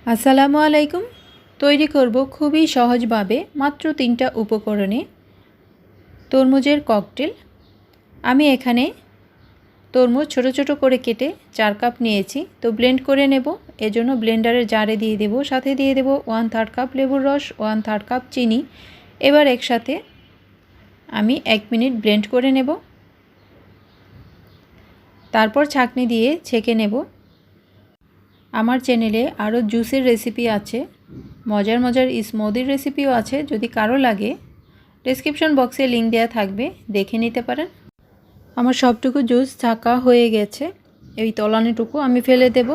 আসসালামু আলাইকুম। তৈরি করব খুবই সহজভাবে মাত্র 3টা উপকরণে তরমুজের ককটেল। আমি এখানে তরমুজ ছোট ছোট করে কেটে 4 কাপ নিয়েছি। তো ব্লেন্ড করে নেব। এজন্য ব্লেন্ডারের জারে দিয়ে দেব। সাথে দিয়ে দেব 1/3 কাপ লেবুর রস, 1/3 কাপ চিনি। এবার একসাথে আমি 1 মিনিট ব্লেন্ড করে নেব। তারপর ছাঁকনি দিয়ে ছেঁকে নেব। আমার চ্যানেলে আরও জুসের রেসিপি আছে, মজার মজার স্মুদির রেসিপিও আছে। যদি কারো লাগে ডেসক্রিপশন বক্সে লিংক দেওয়া থাকবে, দেখে নিতে পারেন। আমার সবটুকু জুস ছাঁকা হয়ে গেছে। এই তলানিটুকু আমি ফেলে দেব।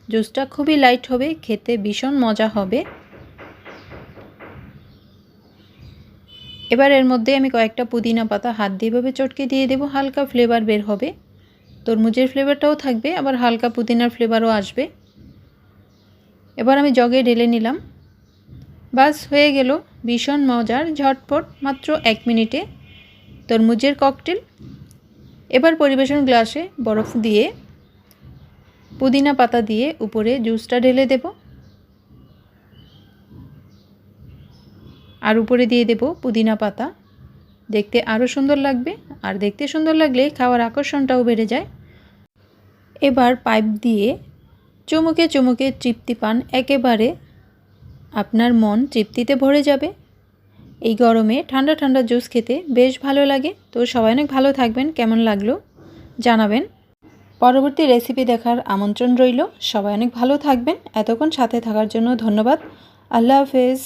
জুসটা খুবই লাইট হবে, খেতে ভীষণ মজা হবে। এবার এর মধ্যে আমি কয়েকটা পুদিনা পাতা হাত দিয়ে এভাবে চটকে দিয়ে দেব। হালকা ফ্লেভার বের হবে, তরমুজের ফ্লেভারটাও থাকবে, আবার হালকা পুদিনার ফ্লেভারও আসবে। এবার আমি জগে ঢেলে নিলাম। বাস হয়ে গেল ভীষণ মজার ঝটপট মাত্র 1 মিনিটে তরমুজের ককটেল। এবার পরিবেশন গ্লাসে বরফ দিয়ে পুদিনা পাতা দিয়ে উপরে জুসটা ঢেলে দেব, আর উপরে দিয়ে দেব পুদিনা পাতা। দেখতে আরও সুন্দর লাগবে, আর দেখতে সুন্দর লাগলে খাওয়ার আকর্ষণটাও বেড়ে যায়। এবার পাইপ দিয়ে চুমুকে চুমুকে তৃপ্তি পান, একেবারে আপনার মন তৃপ্তিতে ভরে যাবে। এই গরমে ঠান্ডা ঠান্ডা জুস খেতে বেশ ভালো লাগে। তো সবাই অনেক ভালো থাকবেন, কেমন লাগলো জানাবেন। পরবর্তী রেসিপি দেখার আমন্ত্রণ রইল। সবাই অনেক ভালো থাকবেন। এতক্ষণ সাথে থাকার জন্য ধন্যবাদ। আল্লাহ হাফেজ।